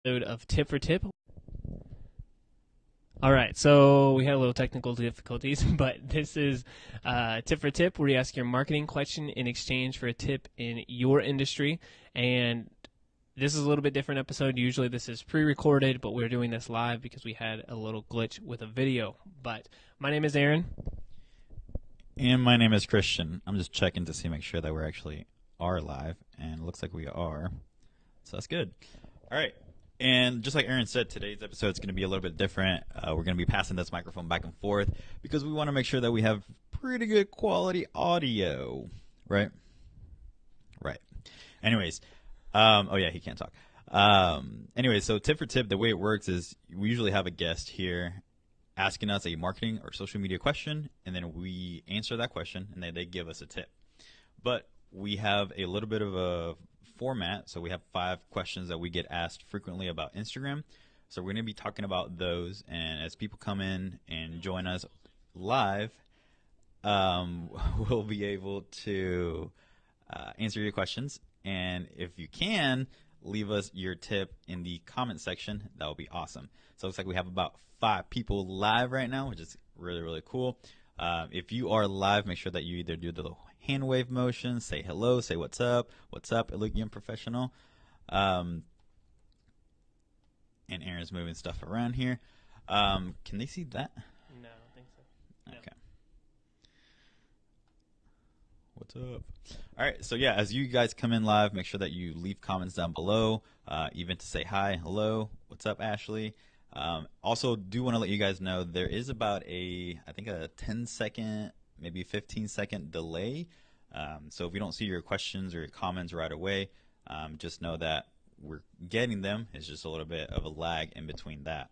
Of Tip for Tip. All right, so we had a little technical difficulties, but this is Tip for Tip, where you ask your marketing question in exchange for a tip in your industry. And this is a little bit different episode. Usually this is pre-recorded, but we're doing this live because we had a little glitch with a video. But my name is Aaron. And my name is Christian. I'm just checking to make sure that we're actually are live, and it looks like we are. So that's good. All right. And just like Aaron said, today's episode is going to be a little bit different. We're going to be passing this microphone back and forth because we want to make sure that we have pretty good quality audio. Right? Right. Anyways. Oh, yeah, he can't talk. Anyways, so tip for tip, the way it works is we usually have a guest here asking us a marketing or social media question, and then we answer that question, and then they give us a tip. But we have a little bit of a format, so we have 5 questions that we get asked frequently about Instagram. So we're going to be talking about those, and as people come in and join us live, we'll be able to answer your questions. And if you can, leave us your tip in the comment section. That would be awesome. So it looks like we have about 5 people live right now, which is really, really cool. If you are live, make sure that you either do the hand wave motion, say hello, say what's up, looking professional. And Aaron's moving stuff around here. Can they see that? No, I don't think so. No. Okay. What's up? All right, so yeah, as you guys come in live, make sure that you leave comments down below, even to say hi, hello, what's up, Ashley. Also, do want to let you guys know there is about I think a 10-second, maybe 15-second delay. So if we don't see your questions or your comments right away, just know that we're getting them. It's just a little bit of a lag in between that.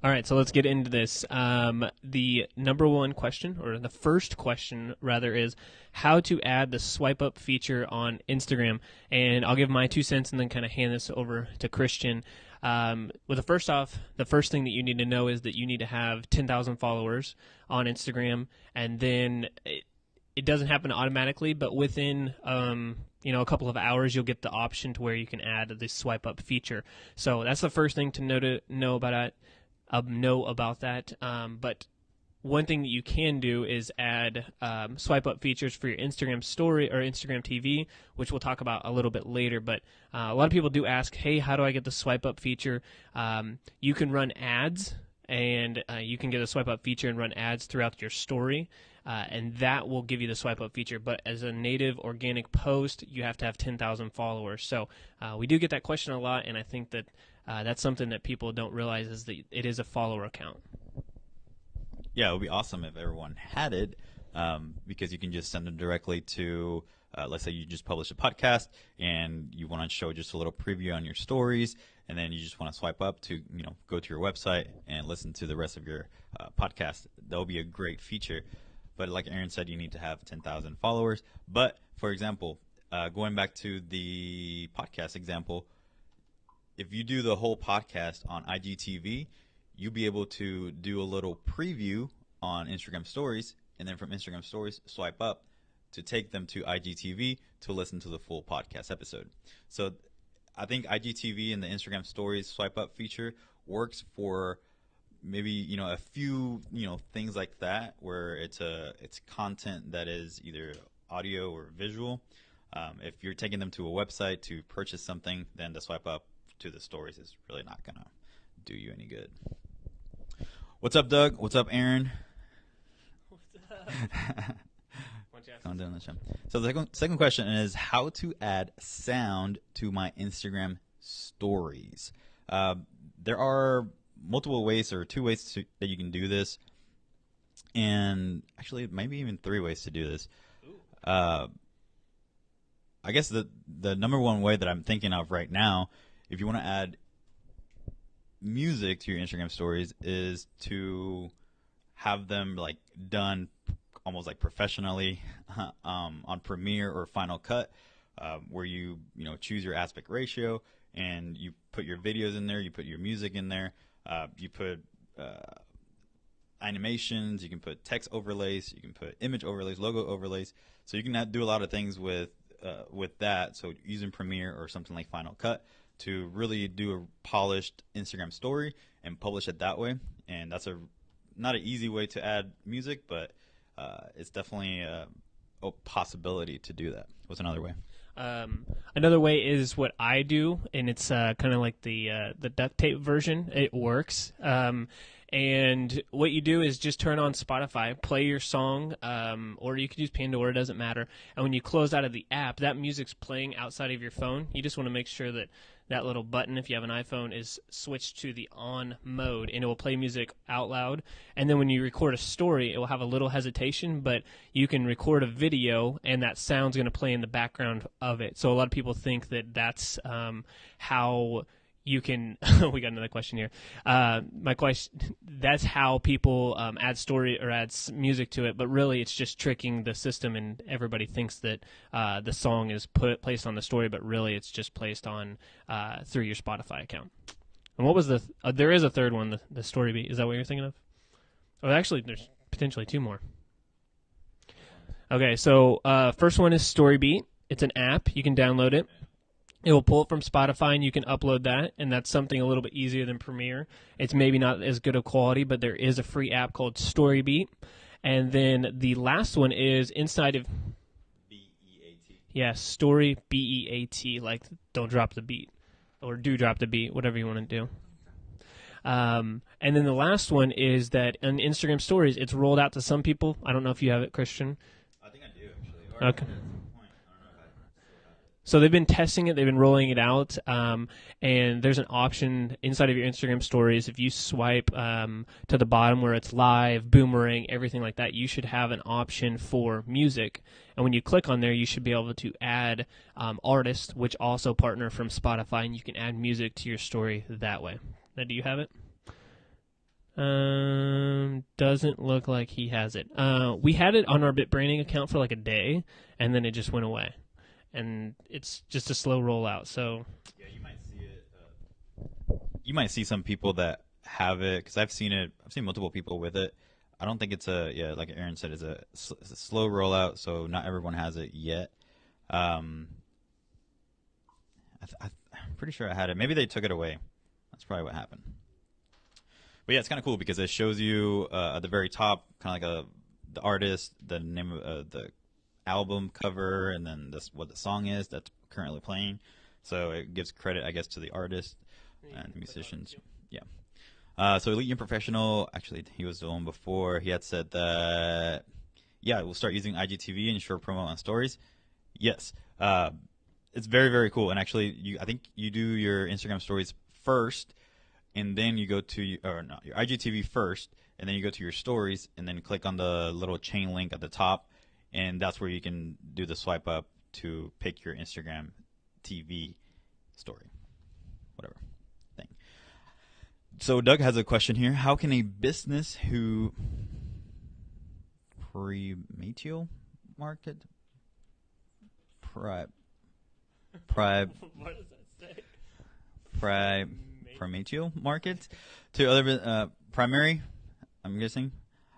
All right, so let's get into this. The number one question, or the first question rather, is how to add the swipe up feature on Instagram. And I'll give my 2 cents and then kind of hand this over to Christian. Well, the first thing that you need to know is that you need to have 10,000 followers on Instagram, and then it doesn't happen automatically, but within a couple of hours, you'll get the option to where you can add the swipe up feature. So that's the first thing to know about that. But one thing that you can do is add swipe up features for your Instagram story or Instagram TV, which we'll talk about a little bit later. But a lot of people do ask, hey, how do I get the swipe up feature? You can run ads, and you can get a swipe up feature and run ads throughout your story. And that will give you the swipe up feature. But as a native organic post, you have to have 10,000 followers. So we do get that question a lot, and I think that that's something that people don't realize is that it is a follower account. Yeah, it would be awesome if everyone had it, because you can just send them directly to, let's say you just publish a podcast and you want to show just a little preview on your stories, and then you just want to swipe up to, go to your website and listen to the rest of your podcast. That would be a great feature. But like Aaron said, you need to have 10,000 followers. But for example, going back to the podcast example, if you do the whole podcast on IGTV, you'll be able to do a little preview on Instagram stories, and then from Instagram stories, swipe up to take them to IGTV to listen to the full podcast episode. So I think IGTV and the Instagram stories swipe up feature works for maybe, a few, things like that, where it's content that is either audio or visual. If you're taking them to a website to purchase something, then the swipe up to the stories is really not going to do you any good. What's up, Doug? What's up, Aaron? What's up? Calm down, so the second question is how to add sound to my Instagram stories. There are multiple ways, or 2 ways that you can do this, and actually maybe even 3 ways to do this. I guess the number one way that I'm thinking of right now, if you want to add music to your Instagram stories, is to have them like done almost like professionally on Premiere or Final Cut, where you choose your aspect ratio and you put your videos in there, you put your music in there, you put animations, you can put text overlays, you can put image overlays, logo overlays. So you can do a lot of things with that. So using Premiere or something like Final Cut. to really do a polished Instagram story and publish it that way. And that's not an easy way to add music, but it's definitely a possibility to do that. What's another way? Another way is what I do, and it's kind of like the duct tape version. It works. And what you do is just turn on Spotify, play your song, or you can use Pandora, doesn't matter. And when you close out of the app, that music's playing outside of your phone. You just want to make sure that that little button, if you have an iPhone, is switched to the on mode, and it will play music out loud. And then when you record a story, it will have a little hesitation, but you can record a video, and that sound's going to play in the background of it. So a lot of people think that that's how you can we got another question here. My question, that's how people add story or add music to it, but really it's just tricking the system, and everybody thinks that the song is placed on the story, but really it's just placed on through your Spotify account. And what was there is a third one, the story beat. Is that what you're thinking of? Oh, actually, there's potentially two more. Okay, so first one is Story Beat. It's an app. You can download it. It will pull it from Spotify, and you can upload that, and that's something a little bit easier than Premiere. It's maybe not as good of quality, but there is a free app called Storybeat. And then the last one is inside of BEAT. Yes, Story BEAT, like don't drop the beat, or do drop the beat, whatever you want to do. And then the last one is that on Instagram Stories, it's rolled out to some people. I don't know if you have it, Christian. I think I do, actually. Okay. So they've been testing it, they've been rolling it out, and there's an option inside of your Instagram stories. If you swipe to the bottom where it's live, boomerang, everything like that, you should have an option for music. And when you click on there, you should be able to add artists, which also partner from Spotify, and you can add music to your story that way. Now, do you have it? Doesn't look like he has it. We had it on our BitBranding account for like a day, and then it just went away. And it's just a slow rollout. So yeah, you might see it. You might see some people that have it, because I've seen it. I've seen multiple people with it. I don't think it's like Aaron said, it's a slow rollout. So not everyone has it yet. I'm pretty sure I had it. Maybe they took it away. That's probably what happened. But yeah, it's kind of cool because it shows you at the very top, kind of like the artist, the name of the album cover, and then what the song is that's currently playing. So it gives credit, I guess, to the artist and the musicians. Yeah. So Elite and Professional, actually, he was the one before. He had said that, yeah, we'll start using IGTV and short promo on stories. Yes. It's very, very cool. And actually, I think you do your Instagram stories first, and then you go to your IGTV first, and then you go to your stories, and then click on the little chain link at the top. And that's where you can do the swipe up to pick your Instagram TV story, whatever thing. So Doug has a question here. How can a business who prematial market What does that say? Prematial market to other primary? I'm guessing.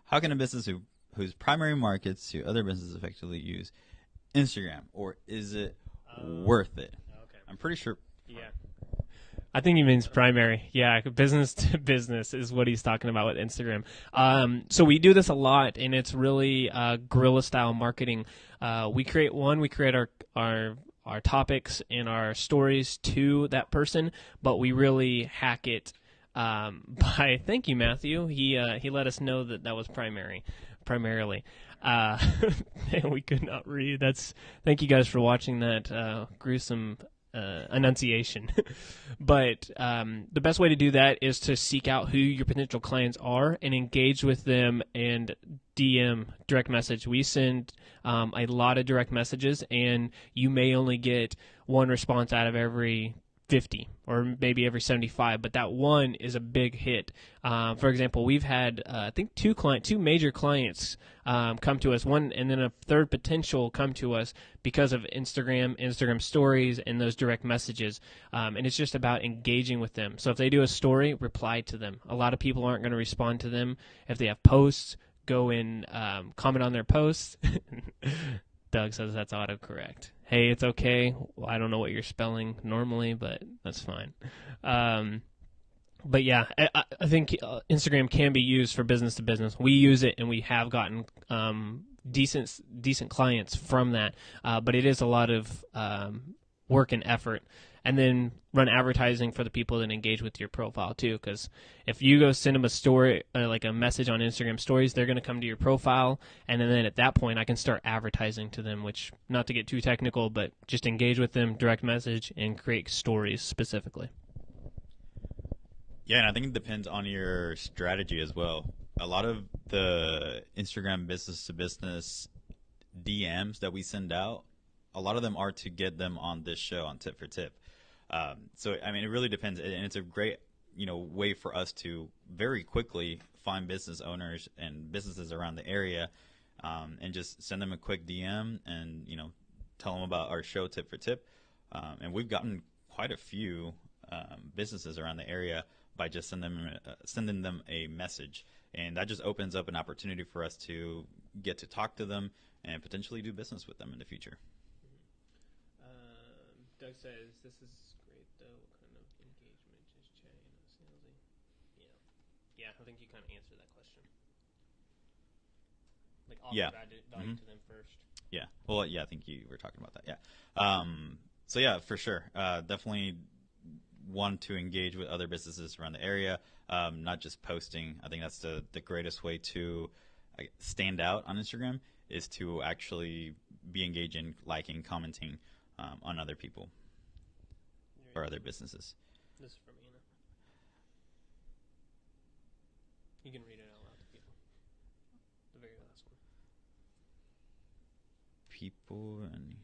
How can a business whose primary markets to other businesses effectively use Instagram, or is it worth it? Okay. I'm pretty sure. Yeah. I think he means primary. Yeah, business to business is what he's talking about with Instagram. So we do this a lot, and it's really guerrilla style marketing. We create our topics and our stories to that person, but we really hack it by. Thank you, Matthew. He let us know that was primarily. We could not read. Thank you guys for watching that gruesome enunciation. But the best way to do that is to seek out who your potential clients are and engage with them and DM, direct message. We send a lot of direct messages, and you may only get one response out of every 50 or maybe every 75, but that one is a big hit. For example, we've had I think two major clients come to us, one and then a third potential come to us because of Instagram stories and those direct messages. And it's just about engaging with them. So if they do a story, reply to them. A lot of people aren't going to respond to them. If they have posts, go and comment on their posts. Doug says that's autocorrect. Hey, it's okay. Well, I don't know what you're spelling normally, but that's fine. But yeah, I think Instagram can be used for business to business. We use it, and we have gotten decent clients from that. But it is a lot of work and effort. And then run advertising for the people that engage with your profile too. Because if you go send them a story, like a message on Instagram stories, they're going to come to your profile. And then at that point, I can start advertising to them, which, not to get too technical, but just engage with them, direct message, and create stories specifically. Yeah, and I think it depends on your strategy as well. A lot of the Instagram business-to-business DMs that we send out, a lot of them are to get them on this show on Tip for Tip. So, I mean, it really depends, and it's a great, way for us to very quickly find business owners and businesses around the area, and just send them a quick DM and, tell them about our show Tip for Tip. And we've gotten quite a few businesses around the area by just sending them a message, and that just opens up an opportunity for us to get to talk to them and potentially do business with them in the future. Doug says this is great though. What kind of engagement is chatting salesy? Yeah. I think you kind of answered that question. Like offer value to them first. Yeah. Well, yeah, I think you were talking about that. Yeah. So yeah, for sure. Definitely want to engage with other businesses around the area, not just posting. I think that's the greatest way to stand out on Instagram, is to actually be engaging, liking, commenting on other people or other businesses. This is from Anna. You can read it out loud to people. The very last one. People and...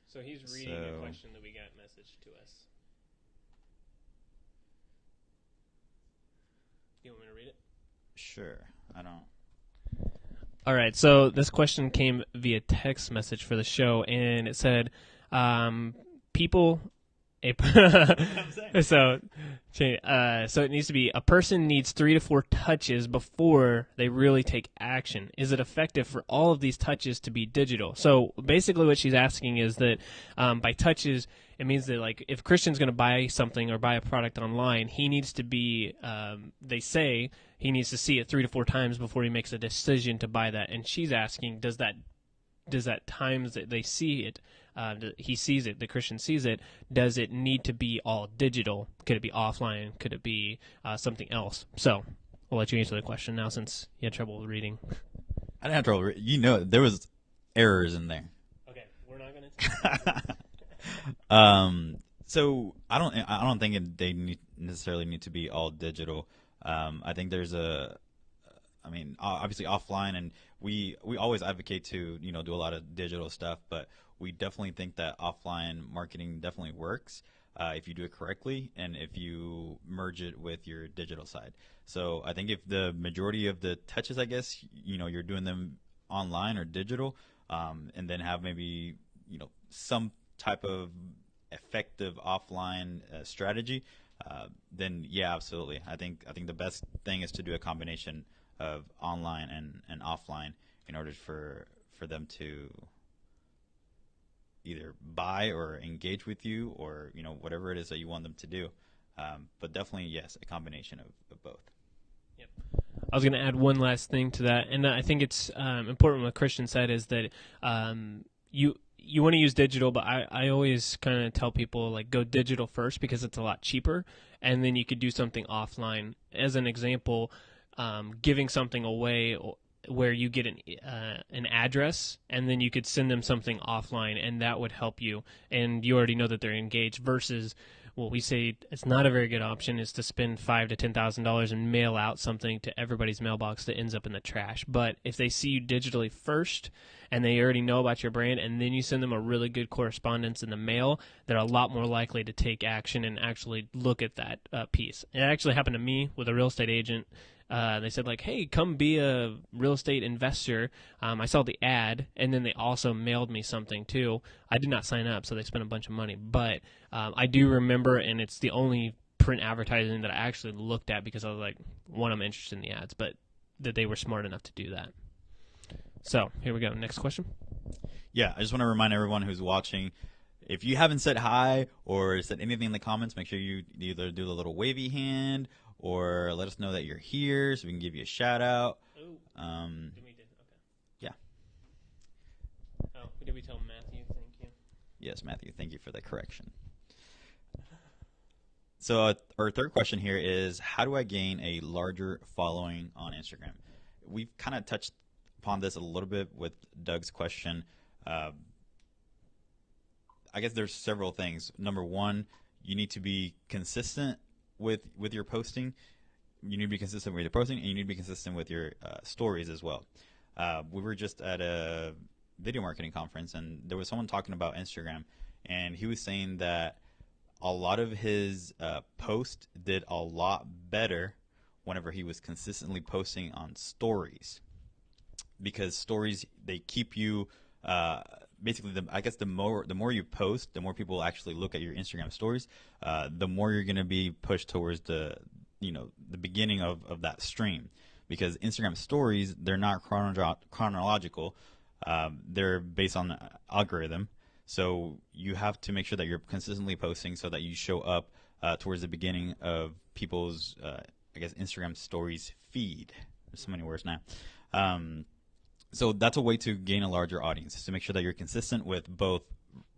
So he's reading the question that we got messaged to us. You want me to read it? Sure. I don't... All right, so this question came via text message for the show, and it said, people... so it needs to be, a person needs 3 to 4 touches before they really take action. Is it effective for all of these touches to be digital? So basically what she's asking is that by touches, it means that, like, if Christian's going to buy something or buy a product online, he needs to be, they say he needs to see it 3 to 4 times before he makes a decision to buy that. And she's asking, does that times that they see it, he sees it, the Christian sees it, does it need to be all digital? Could it be offline? Could it be something else? So I'll let you answer the question now, since you had trouble reading. I didn't have trouble. There was errors in there. Okay, we're not going to. So I don't think they necessarily need to be all digital. I think there's obviously offline, and we always advocate to do a lot of digital stuff, but we definitely think that offline marketing definitely works if you do it correctly and if you merge it with your digital side. So I think if the majority of the touches, I guess, you're doing them online or digital, and then have maybe some type of effective offline strategy, then yeah, absolutely. I think the best thing is to do a combination of online and offline in order for them to either buy or engage with you, or whatever it is that you want them to do. But definitely, yes, a combination of both. Yep. I was going to add one last thing to that, and I think it's important what Christian said is that you want to use digital, but I always kind of tell people, like, go digital first because it's a lot cheaper, and then you could do something offline. As an example, giving something away where you get an address, and then you could send them something offline, and that would help you, and you already know that they're engaged, versus what we say it's not a very good option is to spend $5,000 to $10,000 and mail out something to everybody's mailbox that ends up in the trash. But if they see you digitally first and they already know about your brand, and then you send them a really good correspondence in the mail, they're a lot more likely to take action and actually look at that piece. It actually happened to me with a real estate agent. They said, like, hey, come be a real estate investor. I saw the ad, and then they also mailed me something too. I did not sign up, so they spent a bunch of money. But I do remember, and it's the only print advertising that I actually looked at because I was like, one, I'm interested in the ads, but that they were smart enough to do that. So here we go. Next question. Yeah, I just want to remind everyone who's watching, if you haven't said hi or said anything in the comments, make sure you either do the little wavy hand or let us know that you're here so we can give you a shout out. Yeah. Oh, did we tell Matthew? Thank you. Yes, Matthew, thank you for the correction. So our third question here is, how do I gain a larger following on Instagram? We've kind of touched upon this a little bit with Doug's question. I guess there's several things. Number one, you need to be consistent with your posting. You need to be consistent with your posting, and you need to be consistent with your stories as well. We were just at a video marketing conference, and there was someone talking about Instagram, and he was saying that a lot of his posts did a lot better whenever he was consistently posting on stories, because stories, they keep you basically, I guess the more you post, the more people actually look at your Instagram stories, the more you're going to be pushed towards the beginning of that stream, because Instagram stories, they're not chronological. They're based on algorithm. So you have to make sure that you're consistently posting so that you show up towards the beginning of people's, I guess, Instagram stories feed. There's so many words now. So that's a way to gain a larger audience, is to make sure that you're consistent with both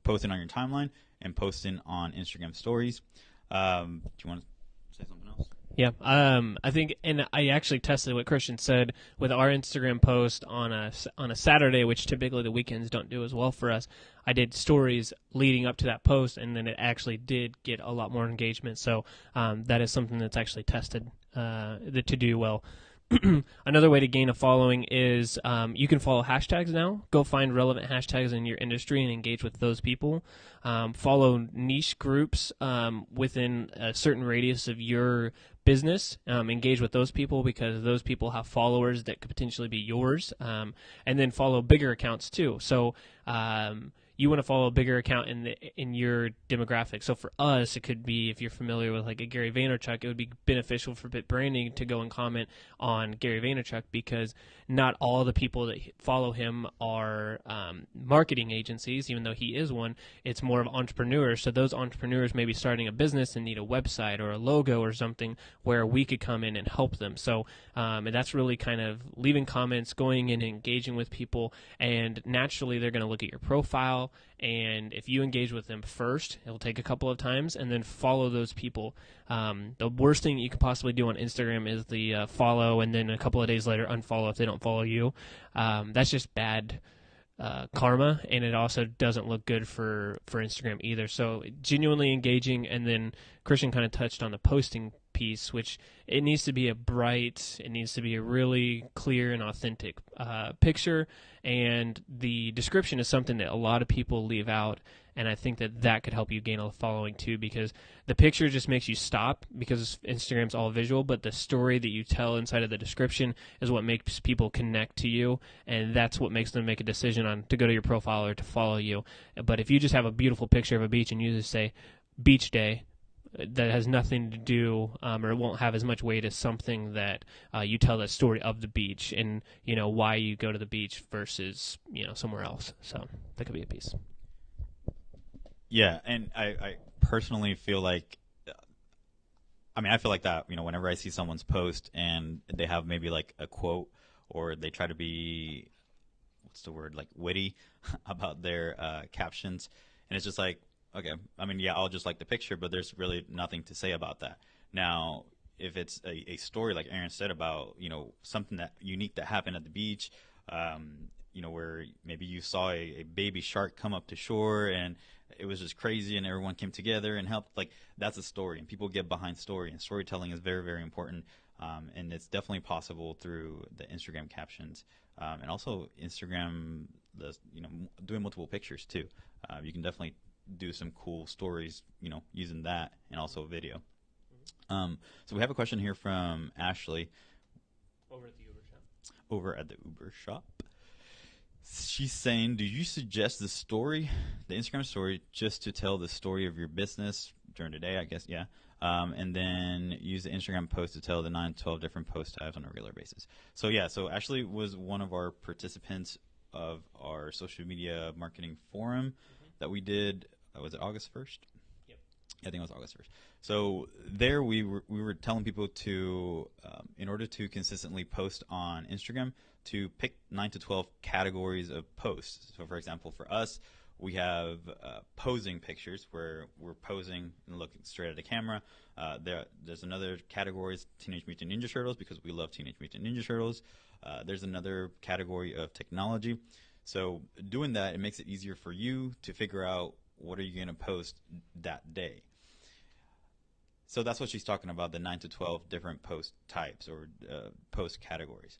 posting on your timeline and posting on Instagram stories. Do you want to say something else? Yeah, I think, and I actually tested what Christian said with our Instagram post on a Saturday, which typically the weekends don't do as well for us. I did stories leading up to that post, and then it actually did get a lot more engagement. So that is something that's actually tested to do well. Another way to gain a following is you can follow hashtags now. Go find relevant hashtags in your industry and engage with those people. Follow niche groups within a certain radius of your business. Engage with those people because those people have followers that could potentially be yours. And then follow bigger accounts too. So you want to follow a bigger account in your demographic. So for us, it could be, if you're familiar with like a Gary Vaynerchuk, it would be beneficial for BitBranding to go and comment on Gary Vaynerchuk, because not all the people that follow him are marketing agencies, even though he is one. It's more of entrepreneurs. So those entrepreneurs may be starting a business and need a website or a logo or something where we could come in and help them. So and that's really kind of leaving comments, going in and engaging with people, and naturally they're going to look at your profile. And if you engage with them first, it'll take a couple of times, and then follow those people. The worst thing you could possibly do on Instagram is the follow, and then a couple of days later unfollow if they don't follow you. That's just bad karma, and it also doesn't look good for Instagram either. So genuinely engaging, and then Christian kind of touched on the posting piece, which it needs to be it needs to be a really clear and authentic picture, and the description is something that a lot of people leave out, and I think that could help you gain a following too, because the picture just makes you stop, because Instagram's all visual, but the story that you tell inside of the description is what makes people connect to you, and that's what makes them make a decision on to go to your profile or to follow you. But if you just have a beautiful picture of a beach and you just say beach day, that has nothing to do, or it won't have as much weight as something that you tell the story of the beach and why you go to the beach versus somewhere else. So that could be a piece. Yeah, and I personally feel like, I feel like that, whenever I see someone's post and they have maybe like a quote, or they try to be, what's the word, like witty about their captions, and it's just like, okay, I'll just like the picture, but there's really nothing to say about that. Now, if it's a story like Aaron said about, something that unique that happened at the beach, where maybe you saw a baby shark come up to shore and it was just crazy and everyone came together and helped, like, that's a story, and people get behind story, and storytelling is very, very important, and it's definitely possible through the Instagram captions, and also Instagram, doing multiple pictures too. You can definitely do some cool stories, using that, and also video. So we have a question here from Ashley. Over at the Uber shop. She's saying, do you suggest the Instagram story, just to tell the story of your business, during the day, I guess, yeah. And then use the Instagram post to tell the 9 to 12 different post types on a regular basis. So yeah, so Ashley was one of our participants of our social media marketing forum that we did. Was it August 1st? Yep. I think it was August 1st. So there we were telling people to, in order to consistently post on Instagram, to pick 9 to 12 categories of posts. So for example, for us, we have posing pictures where we're posing and looking straight at the camera. There's another category, Teenage Mutant Ninja Turtles, because we love Teenage Mutant Ninja Turtles. There's another category of technology. So doing that, it makes it easier for you to figure out what are you going to post that day. So that's what she's talking about, the 9 to 12 different post types or post categories.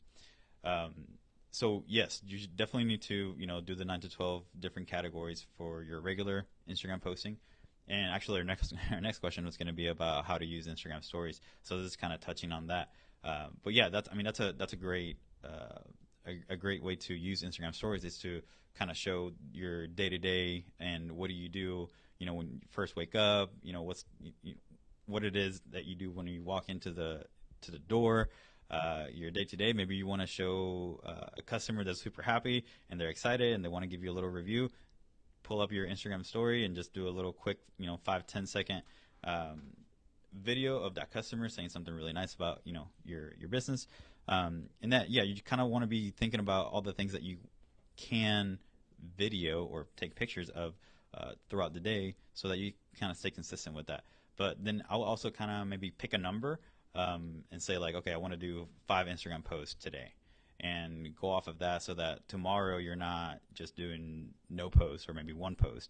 So yes, you should definitely need to, do the 9 to 12 different categories for your regular Instagram posting. And actually, our next question was going to be about how to use Instagram stories. So this is kind of touching on that. But yeah, that's a great a great way to use Instagram stories, is to kind of show your day to day and what do you do, when you first wake up, what it is that you do when you walk into the door. Your day-to-day, maybe you want to show a customer that's super happy and they're excited and they want to give you a little review. Pull up your Instagram story and just do a little quick 5-10 second video of that customer saying something really nice about your business. And that, yeah, you kind of want to be thinking about all the things that you can video or take pictures of throughout the day, so that you kind of stay consistent with that. But then I'll also kind of maybe pick a number and say, like, okay, I want to do 5 Instagram posts today, and go off of that, so that tomorrow you're not just doing no posts or maybe 1 post.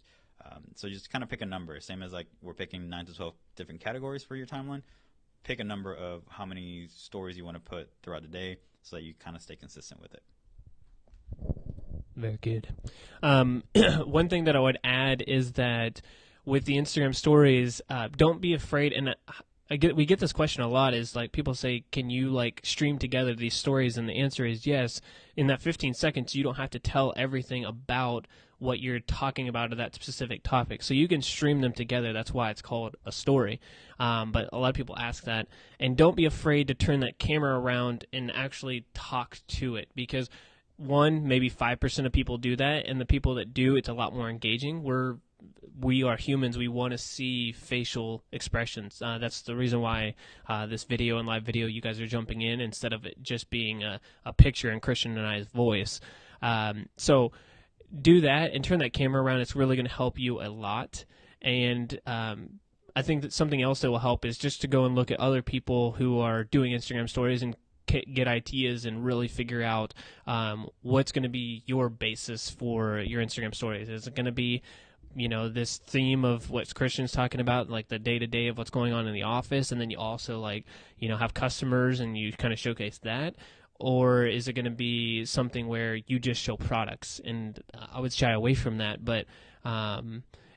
So just kind of pick a number, same as like we're picking 9 to 12 different categories for your timeline. Pick a number of how many stories you want to put throughout the day, so that you kind of stay consistent with it. Very good. One thing that I would add is that with the Instagram stories, don't be afraid. And we get this question a lot, is like people say, can you like stream together these stories? And the answer is yes. In that 15 seconds, you don't have to tell everything about what you're talking about or that specific topic. So you can stream them together. That's why it's called a story. But a lot of people ask that. And don't be afraid to turn that camera around and actually talk to it, because maybe 5% of people do that, and the people that do, it's a lot more engaging. We are humans. We want to see facial expressions. That's the reason why this video and live video, you guys are jumping in instead of it just being a picture and Christian and I's voice. So do that and turn that camera around. It's really going to help you a lot. And I think that something else that will help is just to go and look at other people who are doing Instagram stories and get ideas and really figure out what's going to be your basis for your Instagram stories. Is it going to be this theme of what Christian's talking about, like the day-to-day of what's going on in the office, and then you also have customers and you kind of showcase that? Or is it going to be something where you just show products? And I would shy away from that, but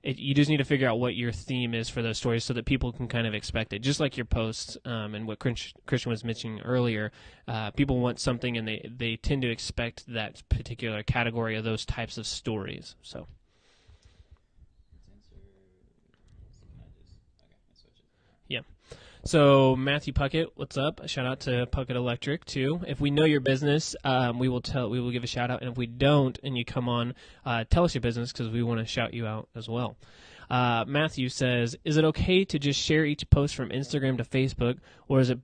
you just need to figure out what your theme is for those stories, so that people can kind of expect it. Just like your posts and what Christian was mentioning earlier, people want something and they tend to expect that particular category of those types of stories. So. Yeah. So Matthew Puckett, what's up? A shout out to Puckett Electric too. If we know your business, we will give a shout out, and if we don't, and you come on, tell us your business, because we want to shout you out as well. Matthew says, is it okay to just share each post from Instagram to Facebook, or is it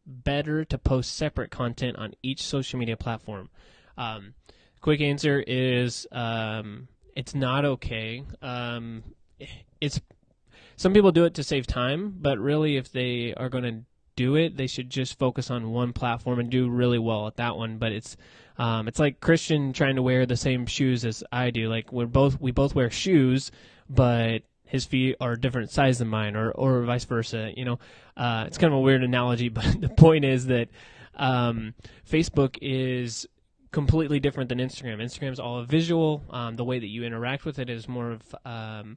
better to post separate content on each social media platform? Quick answer is it's not okay. Some people do it to save time, but really if they are going to do it, they should just focus on one platform and do really well at that one. But it's like Christian trying to wear the same shoes as I do. Like we both wear shoes, but his feet are a different size than mine, or vice versa. It's kind of a weird analogy, but the point is that Facebook is completely different than Instagram. Instagram's all visual. The way that you interact with it is more of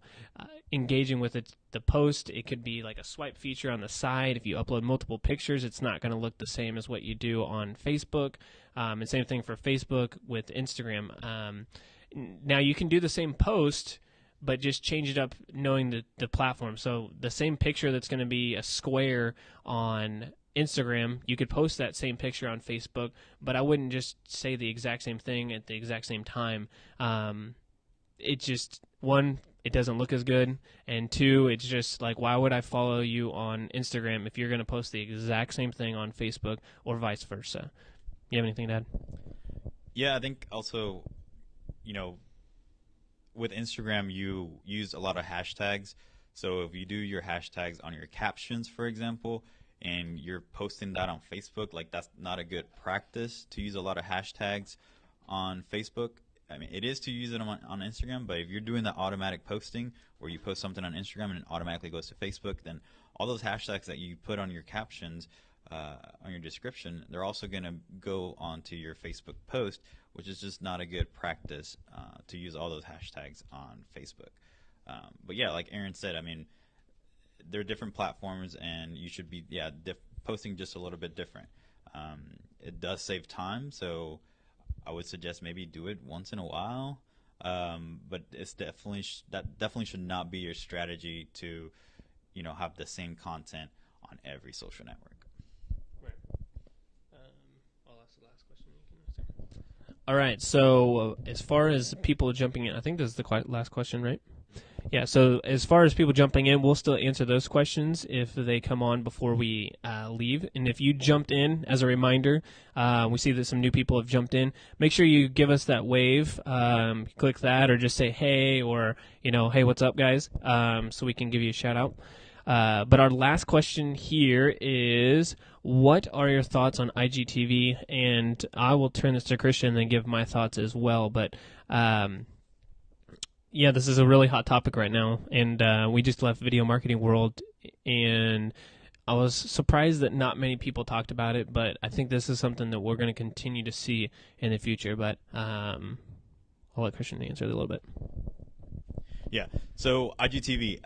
engaging with the post. It could be like a swipe feature on the side. If you upload multiple pictures, it's not going to look the same as what you do on Facebook. And same thing for Facebook with Instagram. Now you can do the same post, but just change it up knowing the platform. So the same picture that's going to be a square on Instagram, you could post that same picture on Facebook, but I wouldn't just say the exact same thing at the exact same time. It just, one, it doesn't look as good, and two, it's just like, why would I follow you on Instagram if you're going to post the exact same thing on Facebook or vice versa? You have anything to add? Yeah, I think also, with Instagram, you use a lot of hashtags. So if you do your hashtags on your captions, for example, and you're posting that on Facebook, like that's not a good practice to use a lot of hashtags on Facebook. I mean, it is to use it on Instagram, but if you're doing the automatic posting where you post something on Instagram and it automatically goes to Facebook, then all those hashtags that you put on your captions, on your description, they're also going to go onto your Facebook post, which is just not a good practice to use all those hashtags on Facebook. But yeah, like Aaron said, I mean, there are different platforms, and you should be posting just a little bit different. It does save time, so I would suggest maybe do it once in a while, but it's definitely that definitely should not be your strategy to, have the same content on every social network. Right. I'll ask the last question. All right. So as far as people jumping in, I think this is the last question, right? Yeah, so as far as people jumping in, we'll still answer those questions if they come on before we leave. And if you jumped in, as a reminder, we see that some new people have jumped in. Make sure you give us that wave. Click that, or just say hey, or hey, what's up, guys? So we can give you a shout out. But our last question here is, what are your thoughts on IGTV? And I will turn this to Christian and then give my thoughts as well. But yeah, this is a really hot topic right now, and we just left Video Marketing World, and I was surprised that not many people talked about it, but I think this is something that we're going to continue to see in the future, but I'll let Christian answer it a little bit. Yeah, so IGTV,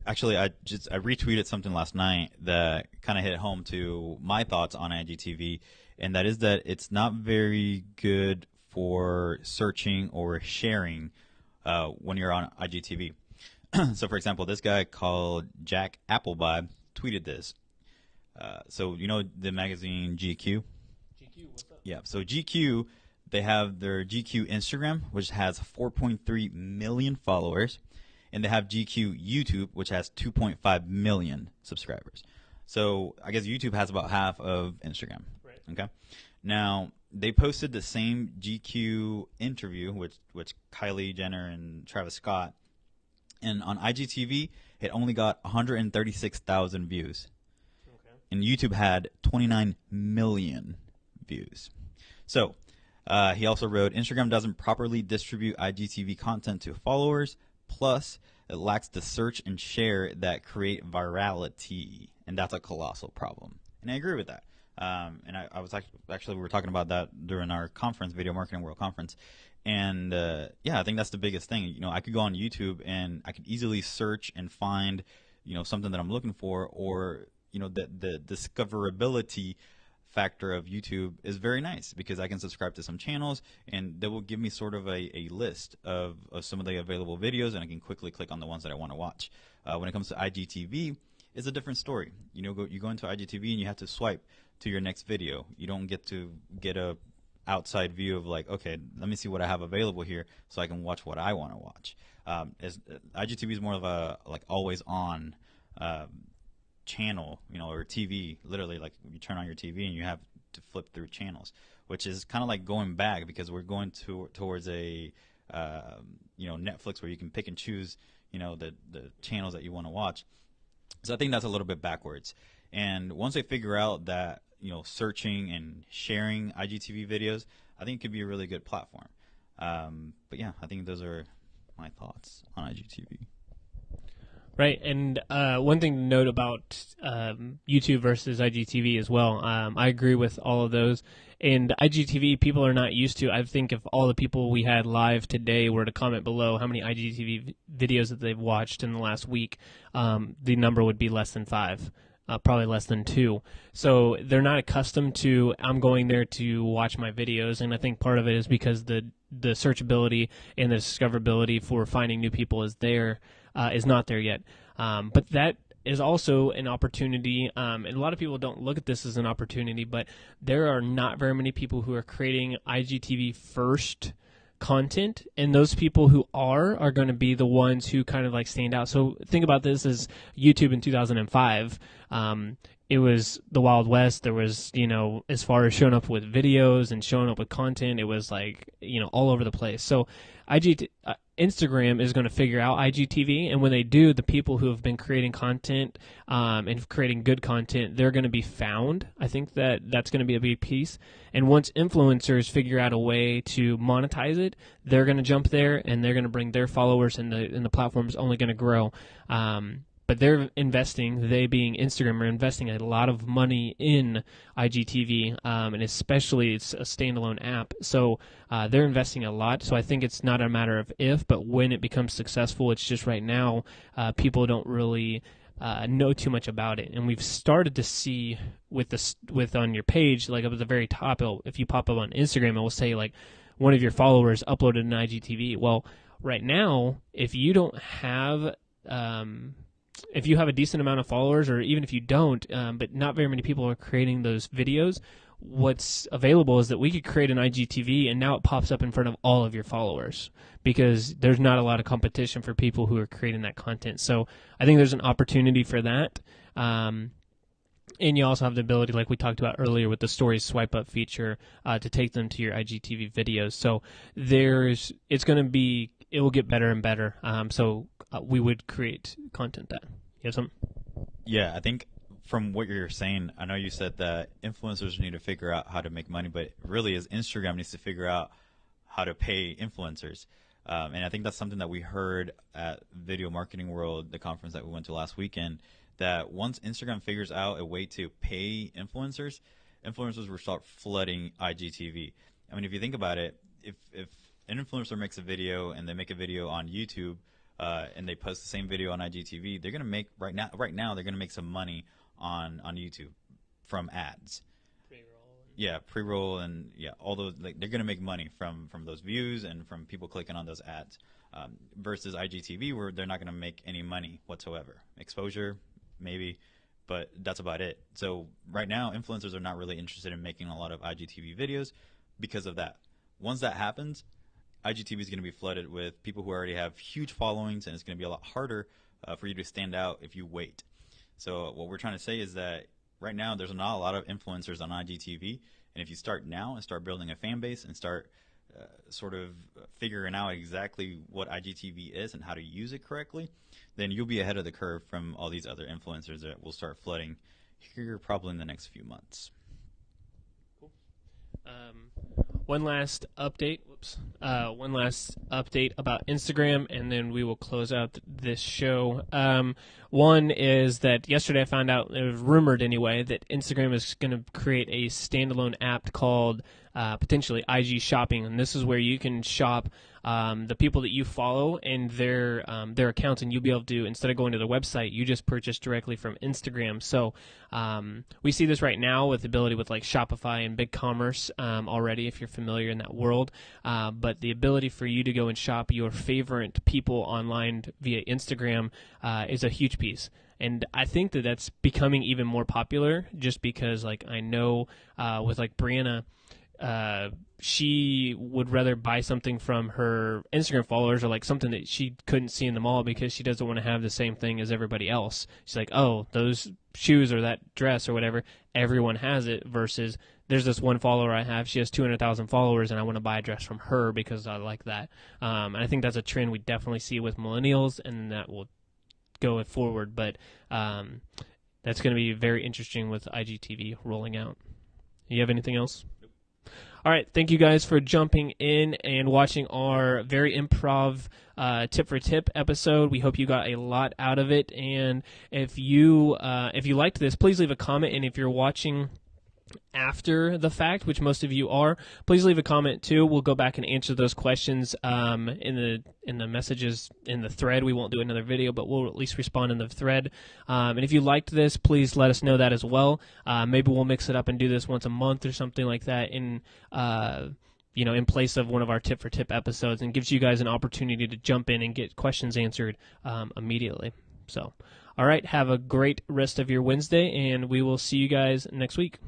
actually I retweeted something last night that kind of hit home to my thoughts on IGTV, and that is that it's not very good for searching or sharing when you're on IGTV. So, for example, this guy called Jack Appleby tweeted this. So, the magazine GQ? GQ, what's up? Yeah, so GQ, they have their GQ Instagram, which has 4.3 million followers, and they have GQ YouTube, which has 2.5 million subscribers. So, I guess YouTube has about half of Instagram. Right. Okay? Now, they posted the same GQ interview, which Kylie Jenner and Travis Scott, and on IGTV, it only got 136,000 views. Okay. And YouTube had 29 million views. So, he also wrote, Instagram doesn't properly distribute IGTV content to followers, plus it lacks the search and share that create virality, and that's a colossal problem. And I agree with that. And I was actually we were talking about that during our conference, Video Marketing World Conference, and I think that's the biggest thing. I could go on YouTube and I could easily search and find something that I'm looking for, or the discoverability factor of YouTube is very nice because I can subscribe to some channels and they will give me sort of a list of some of the available videos, and I can quickly click on the ones that I want to watch. When it comes to IGTV, it's a different story. You go into IGTV and you have to swipe to your next video. You don't get to get a outside view of like, okay, let me see what I have available here so I can watch what I want to watch. IGTV is more of a like always on channel, or TV. Literally, like you turn on your TV and you have to flip through channels, which is kind of like going back because we're going towards a Netflix where you can pick and choose the channels that you want to watch. So I think that's a little bit backwards. And once they figure out that searching and sharing IGTV videos, I think it could be a really good platform. But yeah, I think those are my thoughts on IGTV. Right, and one thing to note about YouTube versus IGTV as well, I agree with all of those. And IGTV, people are not used to. I think if all the people we had live today were to comment below how many IGTV videos that they've watched in the last week, the number would be less than 5. Probably less than 2. So they're not accustomed to, I'm going there to watch my videos, and I think part of it is because the the searchability and the discoverability for finding new people is not there yet. But that is also an opportunity, and a lot of people don't look at this as an opportunity, but there are not very many people who are creating IGTV first content, and those people who are going to be the ones who kind of like stand out. So think about this as YouTube in 2005. It was the Wild West. There was, as far as showing up with videos and showing up with content, it was like, all over the place. So Instagram is going to figure out IGTV, and when they do, the people who have been creating content and creating good content, they're going to be found. I think that's going to be a big piece. And once influencers figure out a way to monetize it, they're going to jump there, and they're going to bring their followers, and the platform's only going to grow. But they're investing, they being Instagram, are investing a lot of money in IGTV, and especially it's a standalone app. So they're investing a lot. So I think it's not a matter of if, but when it becomes successful. It's just right now people don't really know too much about it. And we've started to see with on your page, like up at the very top, if you pop up on Instagram, it will say like one of your followers uploaded an IGTV. Well, right now, if you don't have if you have a decent amount of followers, or even if you don't, but not very many people are creating those videos, what's available is that we could create an IGTV, and now it pops up in front of all of your followers because there's not a lot of competition for people who are creating that content. So I think there's an opportunity for that. And you also have the ability, like we talked about earlier, with the stories swipe up feature to take them to your IGTV videos. So it will get better and better. So we would create content that. You have something? Yeah, I think from what you're saying, I know you said that influencers need to figure out how to make money, but really is Instagram needs to figure out how to pay influencers. And I think that's something that we heard at Video Marketing World, the conference that we went to last weekend, that once Instagram figures out a way to pay influencers will start flooding IGTV. I mean, if you think about it, if an influencer makes a video and they make a video on YouTube and they post the same video on IGTV, they're going to make right now they're going to make some money on YouTube from ads. Pre-roll and all those, like, they're going to make money from those views and from people clicking on those ads. Versus IGTV, where they're not going to make any money whatsoever. Exposure, maybe, but that's about it. So right now, influencers are not really interested in making a lot of IGTV videos because of that. Once that happens, IGTV is going to be flooded with people who already have huge followings, and it's going to be a lot harder for you to stand out if you wait. So what we're trying to say is that right now there's not a lot of influencers on IGTV, and if you start now and start building a fan base and start sort of figuring out exactly what IGTV is and how to use it correctly, then you'll be ahead of the curve from all these other influencers that will start flooding here probably in the next few months. Cool. One last update about Instagram, and then we will close out this show. One is that yesterday I found out, it was rumored anyway, that Instagram is going to create a standalone app called potentially IG Shopping, and this is where you can shop the people that you follow and their accounts, and you'll be able to, instead of going to their website, you just purchase directly from Instagram. So we see this right now with the ability with like Shopify and BigCommerce already, if you're familiar in that world. But the ability for you to go and shop your favorite people online via Instagram is a huge piece. And I think that that's becoming even more popular just because, like, I know with like Brianna, she would rather buy something from her Instagram followers or like something that she couldn't see in the mall because she doesn't want to have the same thing as everybody else. She's like, oh, those shoes or that dress or whatever, everyone has it, versus there's this one follower I have, she has 200,000 followers, and I want to buy a dress from her because I like that. And I think that's a trend we definitely see with millennials, and that will go forward. But that's going to be very interesting with IGTV rolling out. You have anything else? All right, thank you guys for jumping in and watching our very improv tip for tip episode. We hope you got a lot out of it, and if you liked this, please leave a comment. And if you're watching after the fact, which most of you are, please leave a comment too. We'll go back and answer those questions in the messages in the thread. We won't do another video, but we'll at least respond in the thread. And if you liked this, please let us know that as well. Maybe we'll mix it up and do this once a month or something like that. And in place of one of our tip for tip episodes, and gives you guys an opportunity to jump in and get questions answered immediately. So, all right, have a great rest of your Wednesday, and we will see you guys next week.